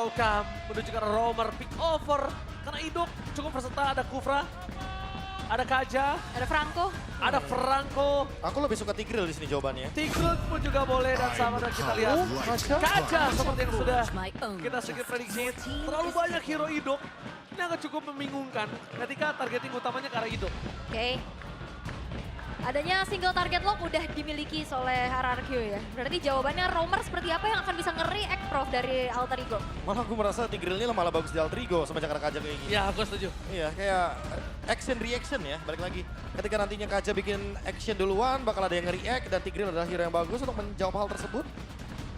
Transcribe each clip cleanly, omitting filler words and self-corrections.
ataukah menuju ke arah Romer pick over? Karena Idok cukup versatile, ada Kufra, ada Kaja, Ada Franco. ada Franco. Aku lebih suka Tigreal di sini jawabannya. Tigreal pun juga boleh dan sama dan kita lihat. Kaja seperti yang sudah kita sedikit prediksi. Terlalu banyak hero Idok. Ini agak cukup membingungkan ketika targeting utamanya ke arah Idok. Oke. Adanya single target lock udah dimiliki oleh RRQ ya. Berarti jawabannya Romer seperti apa yang akan bisa nge-react Prof dari Alter Ego? Malah aku merasa Tigreal ini malah bagus di Alter Ego semenjak ada Kaja kayak gini. Ya, aku setuju. Iya, kayak action reaction ya, balik lagi. Ketika nantinya Kaja bikin action duluan, bakal ada yang nge-react dan Tigreal adalah hero yang bagus untuk menjawab hal tersebut.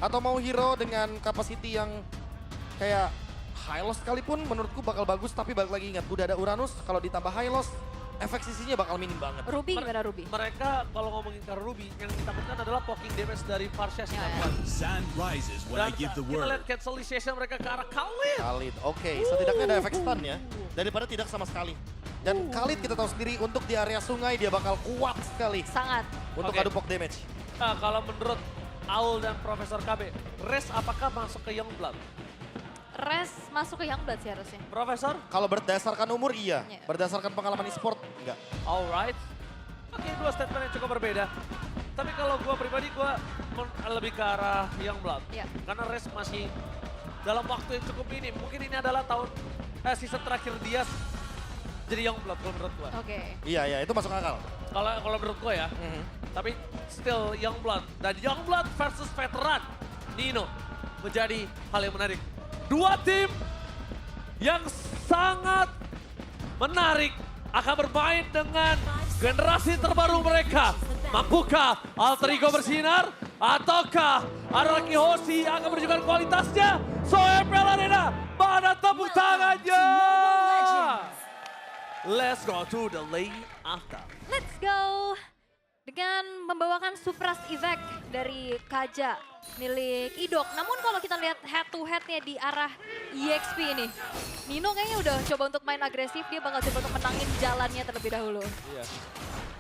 Atau mau hero dengan capacity yang kayak high loss sekalipun menurutku bakal bagus, tapi balik lagi ingat, udah ada Uranus, kalau ditambah high loss, efek sisinya bakal minim banget. Ruby gimana Ruby? Mereka kalau ngomongin ke arah Ruby, yang ditakutkan adalah poking damage dari Varsha sih. Sun rises when I Dan give the kita word. lihat cancelization mereka ke arah Khalid. Khalid, oke. Setidaknya ada efek stun ya, daripada tidak sama sekali. Dan Khalid kita tahu sendiri untuk di area sungai dia bakal kuat sekali Sangat. untuk Oke. adu poke damage. Kalau menurut Aul dan Profesor KB, Res apakah masuk ke Youngblood? Res masuk ke Youngblood sih harusnya. Profesor? Kalau berdasarkan umur iya, Iya. berdasarkan pengalaman e-sport enggak. Alright. Oke, dua statement yang cukup berbeda. Tapi kalau gue pribadi, gue lebih ke arah Youngblood. Iya. Karena Res masih dalam waktu yang cukup minim. Mungkin ini adalah season terakhir dia jadi Youngblood kalau menurut gue. Oke. Iya, itu masuk akal. Kalau menurut gue ya. Tapi still Youngblood. Dan Youngblood versus veteran Nino menjadi hal yang menarik. Dua tim yang sangat menarik akan bermain dengan generasi terbaru mereka. Mampukah Alter Ego bersinar? Ataukah Araki Hoshi akan menunjukkan kualitasnya? Soepel Arena, mana tepuk tangannya? Let's go to the lane after. Let's go. Dengan membawakan Supras Effect dari Kaja milik Idok. Namun kalau kita lihat head to headnya di arah EXP ini. Nino kayaknya udah coba untuk main agresif, dia bakal coba untuk menangin jalannya terlebih dahulu. Iya.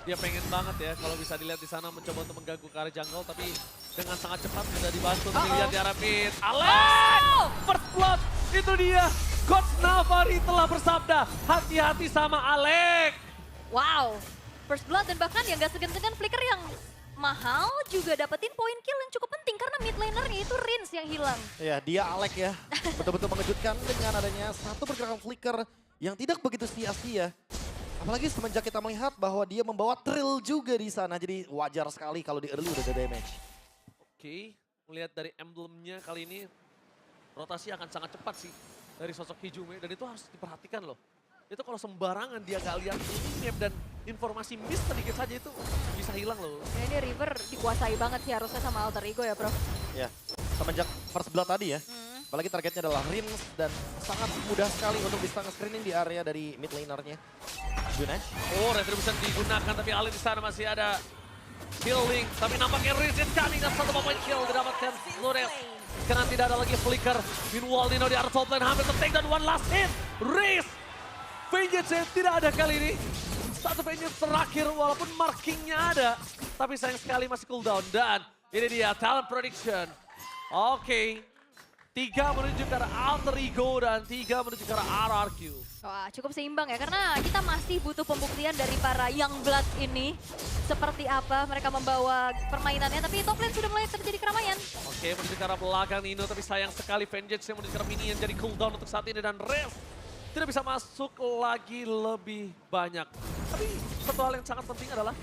Dia pengen banget ya kalau bisa dilihat di sana mencoba untuk mengganggu ke arah jungle, tapi dengan sangat cepat sudah dibantu untuk dilihat di arah mid. Alex! First blood, itu dia. Coach Navari telah bersabda, hati-hati sama Alex. Wow, first blood dan bahkan yang gak segan-segan flicker yang mahal juga dapetin poin kill yang cukup penting karena mid lanernya itu Rins yang hilang. Ya, dia Alek ya. Betul-betul mengejutkan dengan adanya satu pergerakan flicker yang tidak begitu sia-sia. Apalagi semenjak kita melihat bahwa dia membawa Trill juga di sana. Jadi wajar sekali kalau di early udah ada damage. Oke, melihat dari emblemnya kali ini, rotasi akan sangat cepat sih dari sosok Hijume. Dan itu harus diperhatikan loh. Itu kalau sembarangan dia gak lihat map dan informasi miss sedikit saja itu bisa hilang loh. Ya, ini River dikuasai banget sih harusnya sama Alter Ego ya, Bro. Ya, semenjak first blood tadi ya. Apalagi targetnya adalah Rins dan sangat mudah sekali untuk bisa nge-screening di area dari mid lanernya. Junash. Oh, Retribution digunakan tapi Ali di sana masih ada healing. Tapi nampaknya Riz kami dan satu poin kill didapatkan Flores. Karena tidak ada lagi flicker. Meanwhile Nino di arah top lane hampir ter-take dan one last hit. Riz. Vengeance tidak ada kali ini. Satu vengeance terakhir walaupun markingnya ada. Tapi sayang sekali masih cooldown. Dan ini dia talent prediction. Oke. 3 menuju ke arah Alter Ego dan 3 menuju ke arah RRQ. Wah, cukup seimbang ya karena kita masih butuh pembuktian dari para Youngblood ini. Seperti apa mereka membawa permainannya, tapi top lane sudah mulai terjadi keramaian. Oke, menuju ke arah belakang Nino, tapi sayang sekali Vengeance yang menuju ke arah minion jadi cooldown untuk saat ini dan Rest tidak bisa masuk lagi lebih banyak. Tapi satu hal yang sangat penting adalah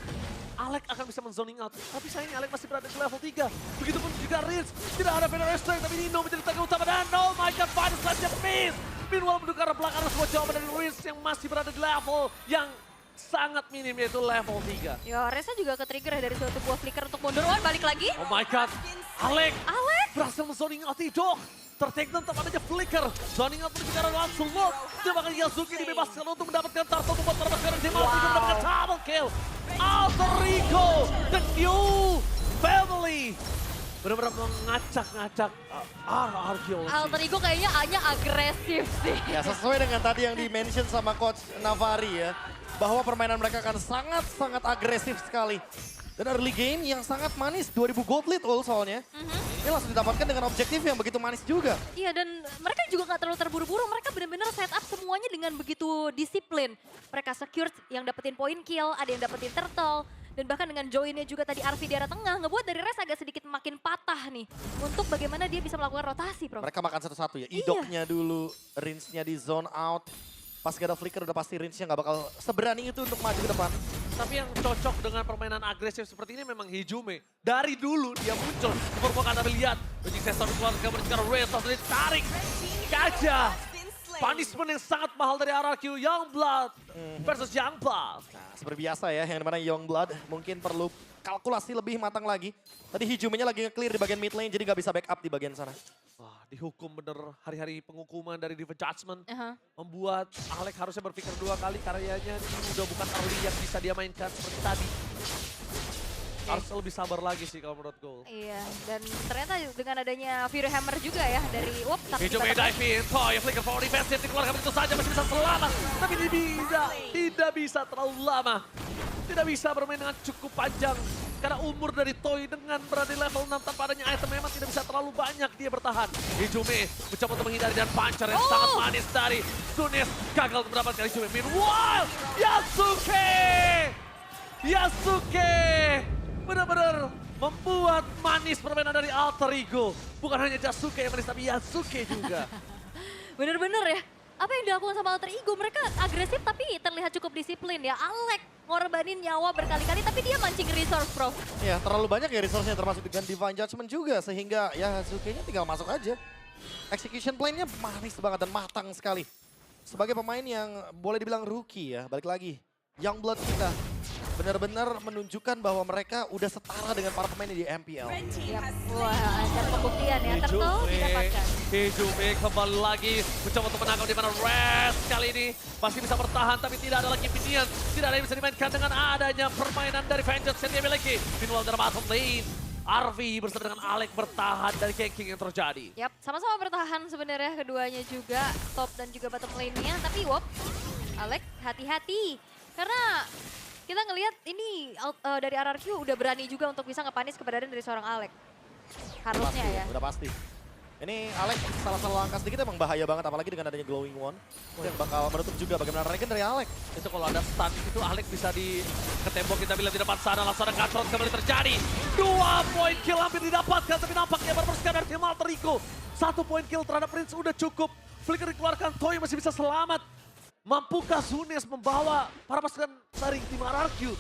Alek akan bisa men-zoning out. Tapi sayangnya Alek masih berada di level 3. Begitupun juga Riz. Tidak ada Venom Strength, tapi Nino menjadi tangga utama. Dan oh my god, final slash miss. Meanwhile menuju ke arah belakang ada sebuah jawaban dari Riz yang masih berada di level yang sangat minim, yaitu level 3. Ya, Reza juga ke-trigger ya dari suatu buah flicker untuk mundur. Oh, balik lagi. Oh my god, Alek Alek! berhasil men-zoning out Idok. Ter-take down tetap adanya flicker. Zoning out menuju ke arah langsung lock. Dia bahkan Yazuki dibebaskan untuk mendapatkan Tarto membuat para sekarang Jamal juga mendapatkan double kill. Alter Ego, the new family. Benar-benar mengacak-ngacak RRQ. Alter Ego kayaknya hanya agresif sih. Ya, sesuai dengan tadi yang di-mention sama Coach Navari ya. Bahwa permainan mereka akan sangat-sangat agresif sekali. Dan early game yang sangat manis, 2000 gold lead soalnya. Ini langsung didapatkan dengan objektif yang begitu manis juga. Iya, dan mereka juga nggak terlalu terburu-buru. Mereka benar-benar set up semuanya dengan begitu disiplin. Mereka secure yang dapetin point kill, ada yang dapetin turtle. Dan bahkan dengan joinnya juga tadi Arvi di arah tengah, ngebuat dari Res agak sedikit makin patah nih. Untuk bagaimana dia bisa melakukan rotasi, Prof. Mereka makan satu-satu ya. Iya. Idoknya dulu, Rinsnya di zone out. Pas gak ada flicker udah pasti Rinsnya gak bakal seberani itu untuk maju ke depan. Tapi yang cocok dengan permainan agresif seperti ini memang Hijume. Dari dulu dia muncul di permukaan, tapi lihat. Bajing Sestor keluarga mencari Red, langsung ditarik. Gajah. Punishment yang sangat mahal dari RRQ Youngblood versus Youngblood. Nah, seperti biasa ya, yang dimana Youngblood mungkin perlu kalkulasi lebih matang lagi. Tadi Hijumenya lagi nge-clear di bagian mid lane, jadi gak bisa backup di bagian sana. Wah, dihukum bener hari-hari penghukuman dari Diva Judgment. Aha. Membuat Alex harusnya berpikir 2 kali, karyanya ini udah bukan early yang bisa dia mainkan seperti tadi. Harus lebih sabar lagi sih kalau menurut gue. Iya, dan ternyata dengan adanya Fury Hammer juga ya dari tapi Hijume dive in, Toy, flicker for defensive, dikeluarkan begitu saja masih bisa selamat. Tapi tidak bisa terlalu lama. Tidak bisa bermain dengan cukup panjang. Karena umur dari Toy dengan berada di level 6 tanpa adanya item memang tidak bisa terlalu banyak dia bertahan. Hijume mencoba untuk menghindari dan puncher yang sangat manis dari Sunes. Gagal untuk mendapatkan Hijume. Meanwhile, Yasuke benar-benar membuat manis permainan dari Alter Ego. Bukan hanya Yasuke yang manis, tapi Yasuke juga. bener-bener ya. Apa yang dilakukan sama Alter Ego? Mereka agresif tapi terlihat cukup disiplin ya. Alex ngorbanin nyawa berkali-kali tapi dia mancing resource, Prof. Ya, terlalu banyak ya resource-nya termasuk dengan Divine Judgment juga. Sehingga ya Yasuke-nya tinggal masuk aja. Execution plan-nya manis banget dan matang sekali. Sebagai pemain yang boleh dibilang rookie ya, balik lagi. Youngblood kita benar-benar menunjukkan bahwa mereka udah setara dengan para pemain di MPL. Yap. Wah, ada pembuktian ya. Turtle didapatkan. Hijume kembali lagi mencoba untuk menangkap di mana Res kali ini masih bisa bertahan tapi tidak ada lagi pinion. Tidak ada yang bisa dimainkan dengan adanya permainan dari Vengeance yang dia miliki. Meanwhile dari bottom lane, Arvi bersama dengan Alex bertahan dari ganking yang terjadi. Yap, sama-sama bertahan sebenarnya keduanya juga. Top dan juga bottom lane-nya. Tapi wop, Alex hati-hati. Karena kita ngelihat ini dari RRQ udah berani juga untuk bisa ngepanis keberadaan dari seorang Alex. Harusnya Pasti, ya. udah pasti. Ini Alex salah langkah sedikit emang bahaya banget apalagi dengan adanya Glowing One. Yang bakal menutup juga bagaimana Regen dari Alex. Itu kalau ada stun itu Alex bisa ke tembok kita bila di depan sana langsung ada gacor kembali terjadi. 2 point kill hampir didapatkan tapi nampaknya berpersekan dari tim Alter Ego. 1 point kill terhadap Prince udah cukup. Flicker dikeluarkan, Toy masih bisa selamat. Mampukah Sunes membawa para pasukan dari tim RRQ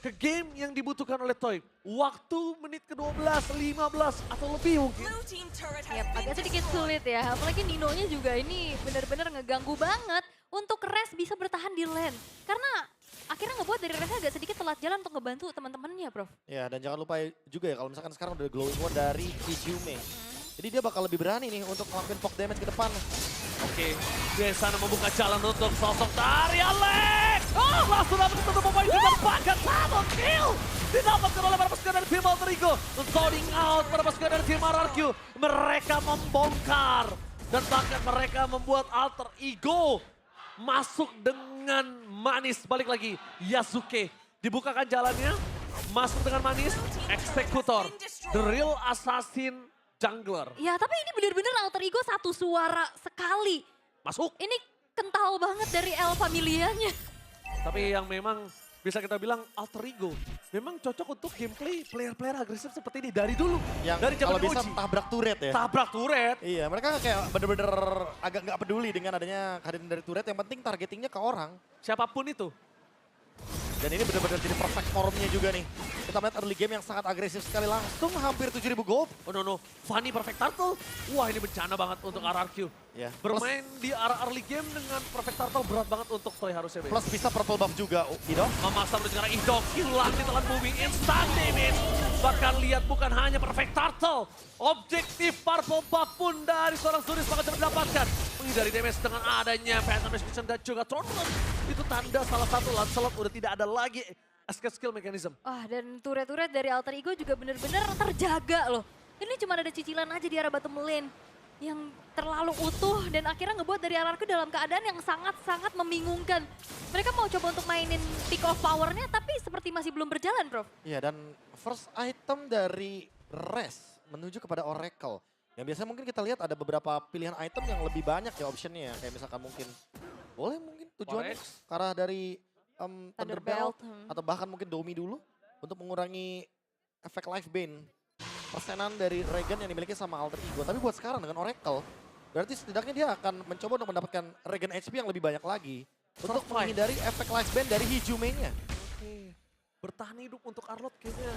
ke game yang dibutuhkan oleh Toy? Waktu menit ke-12, 15 atau lebih mungkin. Yap, agak sedikit sulit ya. Apalagi Ninonya juga ini benar-benar ngeganggu banget untuk Res bisa bertahan di lane. Karena akhirnya ngebuat dari Res agak sedikit telat jalan untuk ngebantu teman-temannya, Prof. Ya, dan jangan lupa juga ya kalau misalkan sekarang udah Glowing One dari Hijume. Jadi dia bakal lebih berani nih untuk ngelakuin poke damage ke depan. Oke, dia di sana membuka jalan untuk sosok dari Alex. Oh, langsung dapat ditutup pemain juga bahkan 1 kill. Didapatkan oleh para pasukan dari tim Alter Ego. Zoning out para pasukan dari tim RRQ. Mereka membongkar. Dan bahkan mereka membuat Alter Ego masuk dengan manis. Balik lagi, Yasuke. Dibukakan jalannya, masuk dengan manis. Eksekutor, the real assassin jungler. Ya, tapi ini benar-benar Alter Ego satu suara sekali. Masuk. Ini kental banget dari El Familianya. Tapi yang memang bisa kita bilang Alter Ego memang cocok untuk gameplay player-player agresif seperti ini dari dulu. Yang dari zaman kalau bisa OG. tabrak turret ya. Tabrak turret. Iya, mereka kayak bener-bener agak nggak peduli dengan adanya kehadiran dari turret. Yang penting targetingnya ke orang. Siapapun itu. Dan ini bener-bener jadi perfect formnya juga nih. Kita melihat early game yang sangat agresif sekali langsung hampir 7.000 gold. Oh no, Fanny Perfect Turtle. Wah ini bencana banget untuk RRQ. Ya, Bermain di arah early game dengan Perfect Turtle berat banget untuk Toy harusnya. plus bisa purple buff juga, Ido. Memasang menuju ke arah Idok, hilang di telan bumi, instant damage. Bahkan lihat bukan hanya Perfect Turtle. Objektif purple buff pun dari seorang Sunis bakal cepat didapatkan. Menghindari damage dengan adanya Phantom Execution dan juga Throne. Itu tanda salah satu Lancelot udah tidak ada lagi escape skill mechanism. Wah, dan turret-turret dari Alter Ego juga benar-benar terjaga loh. Ini cuma ada cicilan aja di arah bottom lane yang terlalu utuh dan akhirnya ngebuat dari RRQ dalam keadaan yang sangat-sangat membingungkan. Mereka mau coba untuk mainin pick off powernya tapi seperti masih belum berjalan, Prof. Iya, dan first item dari Res menuju kepada Oracle. Yang biasanya mungkin kita lihat ada beberapa pilihan item yang lebih banyak ya optionnya. Kayak misalkan mungkin, boleh mungkin tujuannya Forex. ke arah dari Thunderbelt. Thunderbelt. Atau bahkan mungkin Domi dulu untuk mengurangi efek life bane. Persenan dari Regen yang dimiliki sama Alter Ego. Tapi buat sekarang dengan Oracle, berarti setidaknya dia akan mencoba untuk mendapatkan Regen HP yang lebih banyak lagi. Untuk Survive. menghindari efek life bane dari Hijume-nya. Oke. Bertahan hidup untuk Arlott kayaknya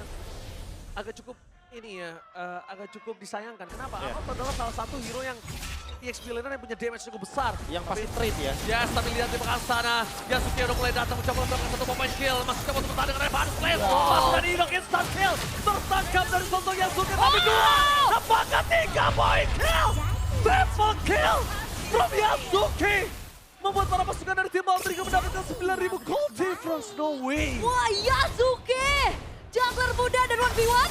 agak cukup ini ya, agak cukup disayangkan. Kenapa? Iya. Arlott adalah salah satu hero yang EXP laner yang punya damage cukup besar. Yang pasti trade ya. Yes, tapi lihat di belakang sana. Yasuke udah mulai datang mencoba melakukan satu pemain kill. Masih coba untuk bertahan dengan Advance Blade. Masuk dari Indok instant kill. Tertangkap dari sosok Yasuke. Tapi dua. Apakah 3 point kill? Triple kill from Yasuke. Membuat para pasukan dari tim Alter Ego mendapatkan 9.000 gold difference. No way. Wah, Yasuke! Jungler muda dan 1v1.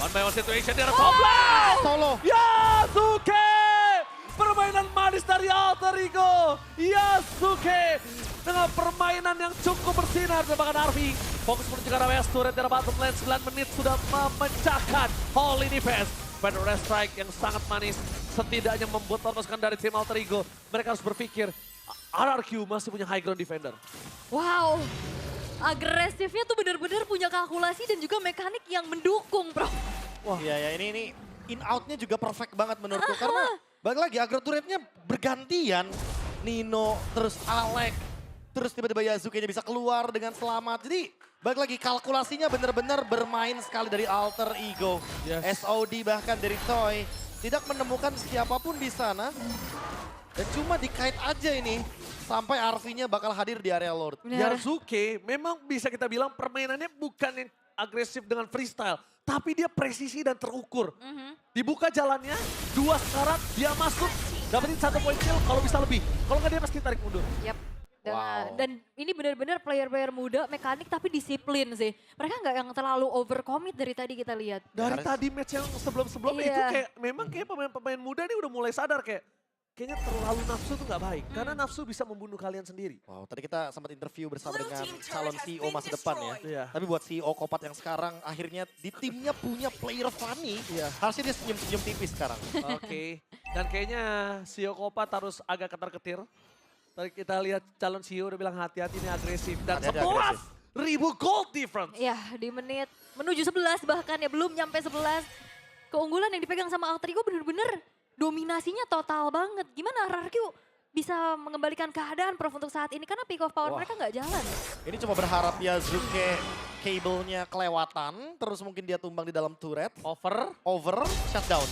One by one situation di arah top lane. Solo. Yasuke! Permainan manis dari Alter Ego. Yasuke dengan permainan yang cukup bersinar. Bahkan Arfi fokus menuju ke arah West Turret dari bottom lane. 9 menit sudah memecahkan Holy Defense. Pada Red Strike yang sangat manis. Setidaknya membuat pasukan dari tim Alter Ego. Mereka harus berpikir, RRQ masih punya high ground defender. Wow, agresifnya tuh benar-benar punya kalkulasi dan juga mekanik yang mendukung, bro. Wah, iya ya ini in outnya juga perfect banget menurutku karena balik lagi agro turretnya bergantian. Nino, terus Alek, terus tiba-tiba Yasuke-nya bisa keluar dengan selamat. Jadi balik lagi kalkulasinya benar-benar bermain sekali dari Alter Ego. Yes. SOD bahkan dari Toy tidak menemukan siapapun di sana. Dan cuma dikait aja ini sampai Arfi-nya bakal hadir di area Lord. Benar. Yasuke memang bisa kita bilang permainannya bukan yang agresif dengan freestyle. Tapi dia presisi dan terukur. Dibuka jalannya, 2 sekarat, dia masuk, dapetin 1 point kill kalau bisa lebih. Kalau nggak dia pasti tarik mundur. Yap. Dan, Wow. dan ini benar-benar player-player muda, mekanik tapi disiplin sih. Mereka nggak yang terlalu overcommit dari tadi kita lihat. Dari harus- tadi match yang sebelum-sebelumnya Iya. itu kayak memang kayak pemain-pemain muda nih udah mulai sadar kayaknya terlalu nafsu tuh nggak baik. Karena nafsu bisa membunuh kalian sendiri. Wow, tadi kita sempat interview bersama dengan calon CEO masa depan ya. Iya. Tapi buat CEO Kopat yang sekarang akhirnya di timnya punya player funny. Iya. Harusnya dia senyum-senyum tipis sekarang. Oke. Dan kayaknya CEO Kopat harus agak ketar-ketir. Tadi kita lihat calon CEO udah bilang hati-hati ini agresif. Dan Hati-hati 11.000 gold difference. Ya, di menit menuju 11 bahkan ya, belum nyampe 11. Keunggulan yang dipegang sama Alter Ego bener-bener dominasinya total banget. Gimana RRQ bisa mengembalikan keadaan Prof untuk saat ini? Karena peak of power Wah. mereka nggak jalan. Ini cuma berharap Yasuke kabelnya kelewatan, terus mungkin dia tumbang di dalam turret, over, shutdown.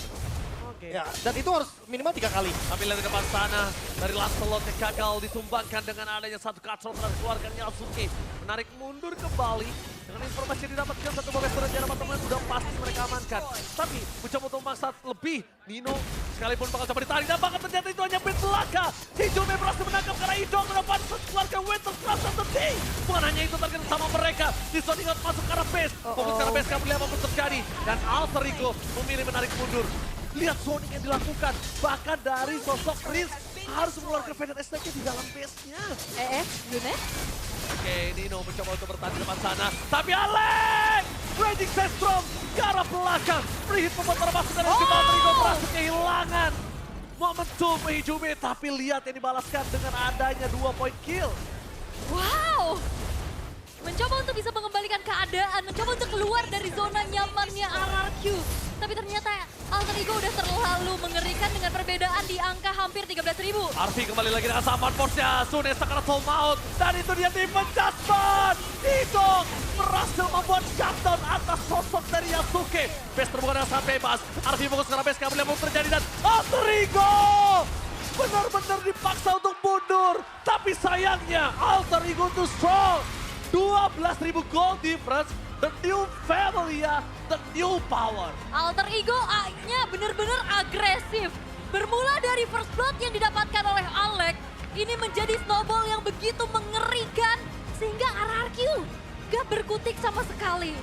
Oke. Ya, dan itu harus minimal 3 kali. Tapi lihat di depan sana, dari Lancelot yang gagal ditumbangkan dengan adanya satu kacau telah dikeluarkan Yasuke. Menarik mundur kembali. Dengan informasi yang didapatkan satu bagai surat jarak teman sudah pasti mereka amankan. Tapi mencoba untuk memaksa lebih. Nino sekalipun bakal coba ditarik dan bahkan ternyata itu hanya bait belaka. Hijume berhasil menangkap karena Idong mendapat keluarga Winter Trust of the Day. Bukan hanya itu terkena sama mereka. Dison ingat masuk ke arah base. Fokus ke arah base kami lihat apapun terjadi. Dan Alter Ego memilih menarik mundur. Lihat zoning yang dilakukan. Bahkan dari sosok Prince harus mengeluarkan Faded Estate di dalam base-nya. Yunet? Oke, Nino mencoba untuk bertahan di depan sana. Tapi Alek! Raging Sestrom ke arah belakang. Free hit membuat para pasukan dari tim Alter Ego berhasil kehilangan momentum Hijume. Tapi lihat yang dibalaskan dengan adanya 2 point kill. Wow! Mencoba untuk bisa mengembalikan keadaan, mencoba untuk keluar dari zona nyamannya RRQ. Tapi ternyata Alter Ego udah terlalu mengerikan dengan perbedaan di angka hampir 13.000. Arfi kembali lagi dengan saman force-nya. Sunesa karena soul out. Dan itu dia tim Jasmine. Idong berhasil membuat shutdown atas sosok dari Yasuke. Base terbuka dengan sangat bebas. Arfi fokus ke arah base, kami lihat apa terjadi dan Alter Ego benar-benar dipaksa untuk mundur. Tapi sayangnya Alter Ego too strong. 12.000 gold difference, the new family ya, the new power. Alter Ego-nya benar-benar agresif. Bermula dari first blood yang didapatkan oleh Alek, ini menjadi snowball yang begitu mengerikan sehingga RRQ gak berkutik sama sekali.